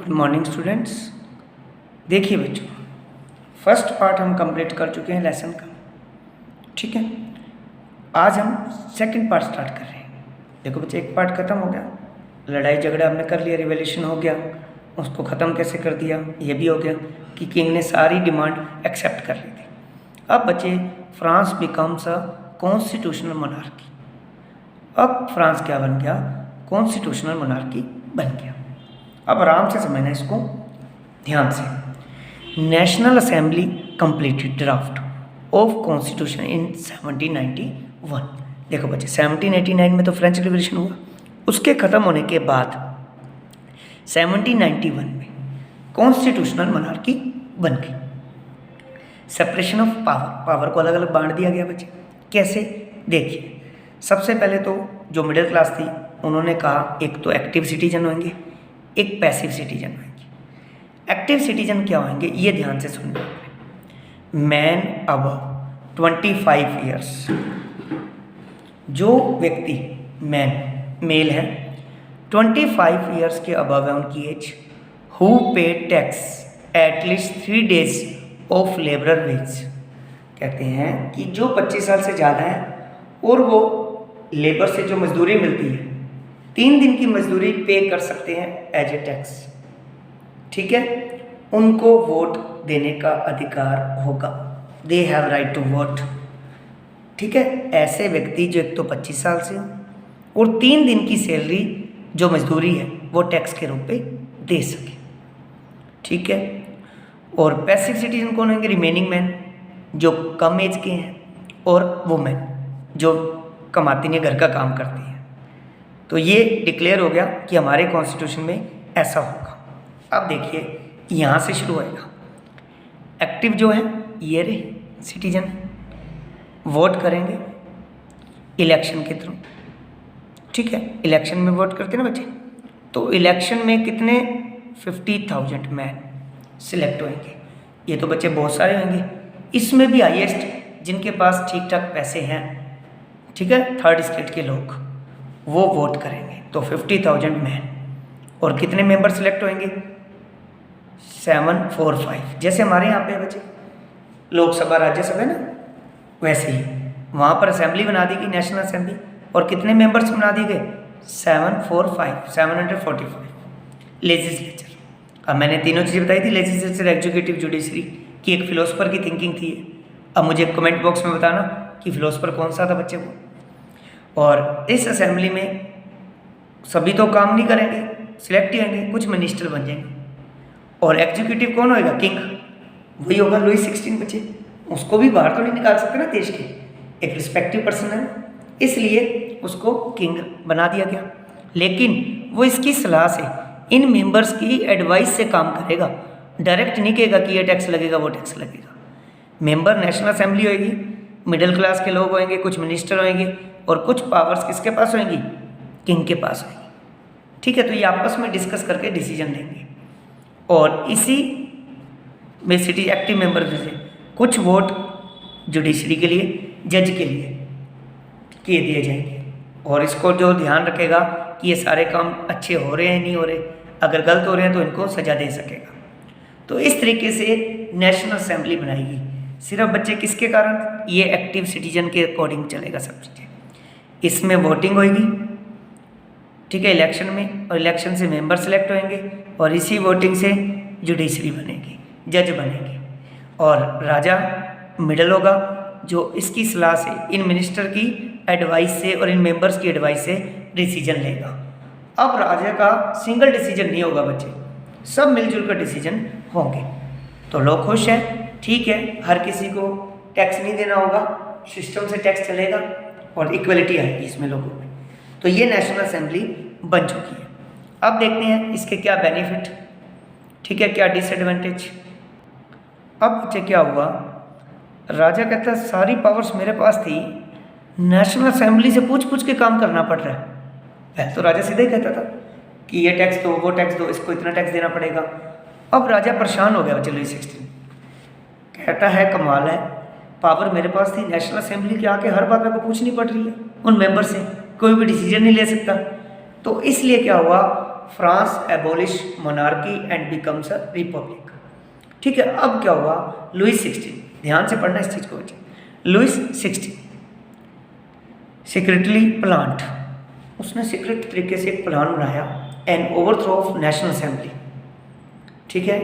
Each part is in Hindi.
Good morning students. देखिए बच्चों, फर्स्ट पार्ट हम कंप्लीट कर चुके हैं लेसन का। ठीक है, आज हम सेकंड पार्ट स्टार्ट कर रहे हैं। देखो बच्चे, एक पार्ट ख़त्म हो गया, लड़ाई झगड़ा हमने कर लिया, रिवॉल्यूशन हो गया, उसको ख़त्म कैसे कर दिया ये भी हो गया कि किंग ने सारी डिमांड एक्सेप्ट कर ली थी। अब बच्चे, France becomes a constitutional monarchy. अब फ्रांस क्या बन गया? कॉन्स्टिट्यूशनल मोनार्की बन गया। अब आराम से समझना इसको ध्यान से। National assembly completed draft of constitution in 1791। देखो बच्चे, 1789 में तो फ्रेंच रिवॉल्यूशन हुआ, उसके ख़त्म होने के बाद 1791 में कॉन्स्टिट्यूशनल मोनार्की बन गई। सेपरेशन ऑफ पावर को अलग अलग बांट दिया गया बच्चे। कैसे? देखिए, सबसे पहले तो जो मिडिल क्लास थी उन्होंने कहा एक तो एक्टिव सिटीजन होंगे, एक पैसिव सिटीजन होंगे। एक्टिव सिटीजन क्या होंगे ये ध्यान से सुनना। मैन अबव 25 ईयर्स, जो व्यक्ति मेल है 25 ईयर्स के अबव है उनकी age, who pay tax at least 3 days of labourer wage. कहते हैं कि जो 25 साल से ज़्यादा है और वो लेबर से जो मजदूरी मिलती है 3 दिन की मजदूरी पे कर सकते हैं एज ए टैक्स। ठीक है, उनको वोट देने का अधिकार होगा। They have right to vote. ठीक है, ऐसे व्यक्ति जो एक तो 25 साल से हो और 3 दिन की सैलरी जो मजदूरी है वो टैक्स के रूप पे दे सके। ठीक है, और पैसिव सिटीजन कौन होंगे? रिमेनिंग मैन, जो कम एज के हैं, और वुमेन जो कमाती नहीं, घर का काम करती है। तो ये डिक्लेयर हो गया कि हमारे कॉन्स्टिट्यूशन में ऐसा होगा। अब देखिए, यहाँ से शुरू होएगा। एक्टिव जो है ये रहे सिटीजन, वोट करेंगे इलेक्शन के थ्रू। ठीक है, इलेक्शन में वोट करते हैं ना बच्चे, तो इलेक्शन में कितने 50,000 मैन सिलेक्ट होंगे। ये तो बच्चे बहुत सारे होंगे, इसमें भी हाईएस्ट जिनके पास ठीक ठाक पैसे हैं, ठीक है, थर्ड स्टेट के लोग, वो वोट करेंगे। तो 50,000 मैन, और कितने मेंबर सिलेक्ट होंगे? 745। जैसे हमारे यहाँ पे बच्चे लोकसभा राज्यसभा है ना, वैसे ही वहाँ पर असेंबली बना दी गई, नेशनल असेंबली, और कितने मेंबर्स बना दिए गए? 745 लेजिस्लेचर। अब मैंने तीनों चीज़ें बताई थी, लेजिस्लेचर, एग्जीक्यूटिव, जुडिशरी, की एक फिलोसफर की थिंकिंग थी। अब मुझे कमेंट बॉक्स में बताना कि फिलोसफर कौन सा था बच्चे को। और इस असेंबली में सभी तो काम नहीं करेंगे, सिलेक्ट ही होंगे, कुछ मिनिस्टर बन जाएंगे। और एग्जीक्यूटिव कौन होएगा? किंग, वही होगा लुई 16 बच्चे। उसको भी बाहर तो नहीं निकाल सकते ना देश के, एक रिस्पेक्टिव पर्सन है, इसलिए उसको किंग बना दिया गया। लेकिन वो इसकी सलाह से, इन मेंबर्स की एडवाइस से काम करेगा, डायरेक्ट नहीं कहेगा कि ये टैक्स लगेगा वो टैक्स लगेगा। मेंबर नेशनल असेंबली होएगी, मिडिल क्लास के लोग होंगे, कुछ मिनिस्टर होंगे, और कुछ पावर्स किसके पास होंगी? किंग के पास होंगी। ठीक है, तो ये आपस में डिस्कस करके डिसीजन लेंगे। और इसी में सिटी एक्टिव मेंबर में से कुछ वोट जुडिशरी के लिए, जज के लिए किए दिए जाएंगे। और इसको जो ध्यान रखेगा कि ये सारे काम अच्छे हो रहे हैं नहीं हो रहे, अगर गलत हो रहे हैं तो इनको सजा दे सकेगा। तो इस तरीके से नेशनल असेंबली बनाएगी। सिर्फ बच्चे किसके कारण? ये एक्टिव सिटीजन के अकॉर्डिंग चलेगा सब चीज़ें। इसमें वोटिंग होगी, ठीक है, इलेक्शन में, और इलेक्शन से मेंबर सेलेक्ट होंगे, और इसी वोटिंग से जुडिशरी बनेगी, जज बनेंगे। और राजा मिडल होगा, जो इसकी सलाह से, इन मिनिस्टर की एडवाइस से और इन मेंबर्स की एडवाइस से डिसीजन लेगा। अब राजा का सिंगल डिसीजन नहीं होगा बच्चे, सब मिलजुल कर डिसीजन होंगे। तो लोग खुश हैं, ठीक है, हर किसी को टैक्स नहीं देना होगा, सिस्टम से टैक्स चलेगा और इक्वलिटी आएगी इसमें लोगों में। तो ये नेशनल असेंबली बन चुकी है। अब देखते हैं इसके क्या बेनिफिट, ठीक है, क्या डिसएडवांटेज। अब बच्चे क्या हुआ, राजा कहता है सारी पावर्स मेरे पास थी, नेशनल असेंबली से पूछ पूछ के काम करना पड़ रहा है। पहले तो राजा सीधे ही कहता था कि ये टैक्स दो, वो टैक्स दो, इसको इतना टैक्स देना पड़ेगा। अब राजा परेशान हो गया बच्चे लुई 16, कहता है कमाल है, पावर मेरे पास थी, नेशनल असेंबली के आके हर बात मेरे को पूछनी पड़ रही है, उन मेंबर से कोई भी डिसीजन नहीं ले सकता। तो इसलिए क्या हुआ, France abolish monarchy and becomes a republic. ठीक है, अब क्या हुआ, लुइस 16, ध्यान से पढ़ना इस चीज को बच्चे, लुइस 16 सीक्रेटली प्लांट, उसने सीक्रेट तरीके से एक प्लान बनाया an overthrow of national assembly. ठीक है,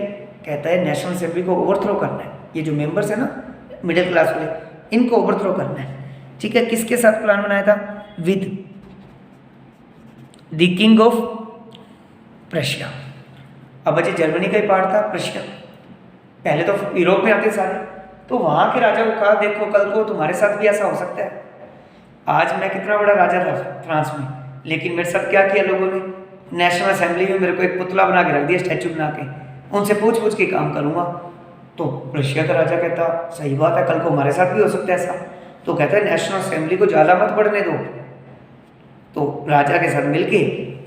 कहता है नेशनल असेंबली को ओवरथ्रो करना है, ये जो मेंबर्स है ना मिडिल क्लास वाले, इनको ओवरथ्रो करना है। ठीक है, किसके साथ प्लान बनाया था, with the king of Prussia. अब बच्चे जर्मनी का ही पार्ट था प्रशिया, पहले तो यूरोप में आते सारे, तो वहां के राजा को कहा देखो कल को तुम्हारे साथ भी ऐसा हो सकता है। आज मैं कितना बड़ा राजा था फ्रांस में, लेकिन मेरे साथ क्या किया लोगों ने, नेशनल असेंबली में मेरे को एक पुतला बना के रख दिया, स्टैचू बना के, उनसे पूछ के काम करूंगा। तो रशिया का राजा कहता सही बात है, कल को हमारे साथ भी हो सकता है ऐसा। तो कहता है नेशनल असेंबली को ज़्यादा मत बढ़ने दो। तो राजा के साथ मिलके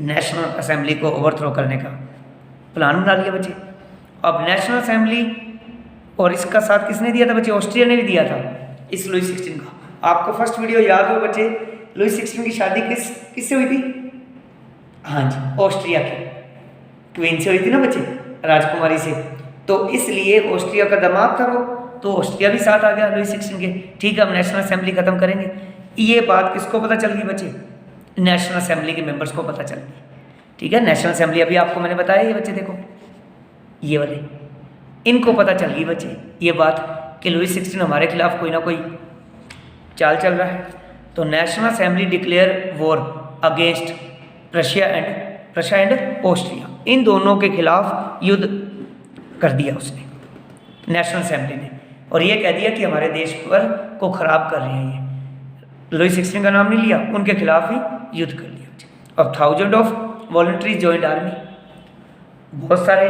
नेशनल असेंबली को ओवरथ्रो करने का प्लान बना लिया बच्चे। अब नेशनल असेंबली और इसका साथ किसने दिया था बच्चे, ऑस्ट्रिया ने भी दिया था इस लुइस 16 का। आपको फर्स्ट वीडियो याद हो बच्चे, लुइस 16 की शादी किससे हुई थी, हाँ जी ऑस्ट्रिया की क्वीन से हुई थी ना बच्चे, राजकुमारी से। तो इसलिए ऑस्ट्रिया का दामाद था वो, तो ऑस्ट्रिया भी साथ आ गया लुइस 16 के। ठीक है, हम नेशनल असेंबली खत्म करेंगे। ये बात किसको पता चल गई बच्चे, नेशनल असेंबली के मेंबर्स को पता चल गई। ठीक है, नेशनल असेंबली अभी आपको मैंने बताया, ये बच्चे देखो ये वाले, इनको पता चल गई बच्चे ये बात कि लुइस 16 हमारे खिलाफ कोई ना कोई चाल चल रहा है। तो national assembly declare war against Russia and Austria, इन दोनों के खिलाफ युद्ध कर दिया उसने नेशनल असेंबली ने, और ये कह दिया कि हमारे देश पर को खराब कर रहे हैं ये। लुइस 16 का नाम नहीं लिया, उनके खिलाफ ही युद्ध कर लिया। अब 1000 ऑफ वॉलंटरीज ज्वाइंट आर्मी, बहुत सारे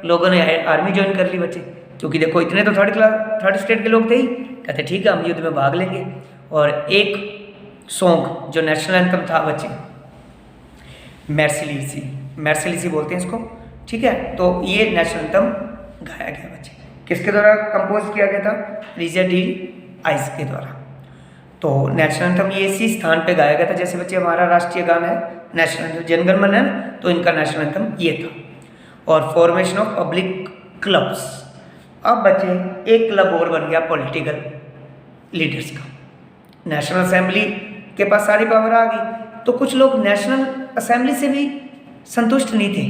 लोगों ने आर्मी ज्वाइन कर ली बच्चे, क्योंकि देखो इतने तो थर्ड स्टेट के लोग थे ही, कहते ठीक है हम युद्ध में भाग लेंगे। और एक सॉन्ग जो नेशनल एंथम था बच्चे, मैर्सिलीसी बोलते हैं इसको। ठीक है, तो ये नेशनल एंथम गाया गया बच्चे, किसके द्वारा कंपोज किया गया था, रिचर्ड डी आइस के द्वारा। तो नेशनल एंथम ये इसी स्थान पे गाया गया था, जैसे बच्चे हमारा राष्ट्रीय गान है नेशनल एंथम, जनगण मन, तो इनका नेशनल एंथम ये था। और फॉर्मेशन ऑफ पब्लिक क्लब्स, अब बच्चे एक क्लब और बन गया पॉलिटिकल लीडर्स का। नेशनल असेंबली के पास सारी पावर आ गई, तो कुछ लोग नेशनल असेंबली से भी संतुष्ट नहीं थे,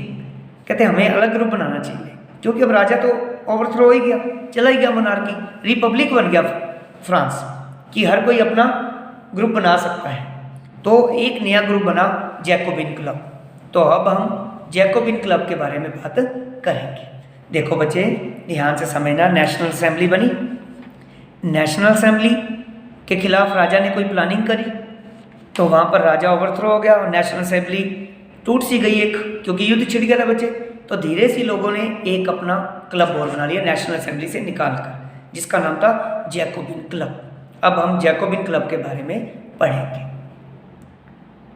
कहते हमें अलग ग्रुप बनाना चाहिए, क्योंकि अब राजा तो ओवरथ्रो हो ही गया, चला ही गया मोनार्की, रिपब्लिक बन गया फ्रांस कि हर कोई अपना ग्रुप बना सकता है। तो एक नया ग्रुप बना जैकोबिन क्लब। तो अब हम जैकोबिन क्लब के बारे में बात करेंगे। देखो बच्चे ध्यान से समझना, नेशनल असेंबली बनी, नेशनल असेंबली के खिलाफ राजा ने कोई प्लानिंग करी, तो वहाँ पर राजा ओवरथ्रो हो गया और नेशनल असेंबली टूट सी गई एक, क्योंकि युद्ध छिड़ गया था बच्चे। तो धीरे से लोगों ने एक अपना क्लब और बना लिया नेशनल असेंबली से निकाल कर, जिसका नाम था जैकोबिन क्लब। अब हम जैकोबिन क्लब के बारे में पढ़ेंगे।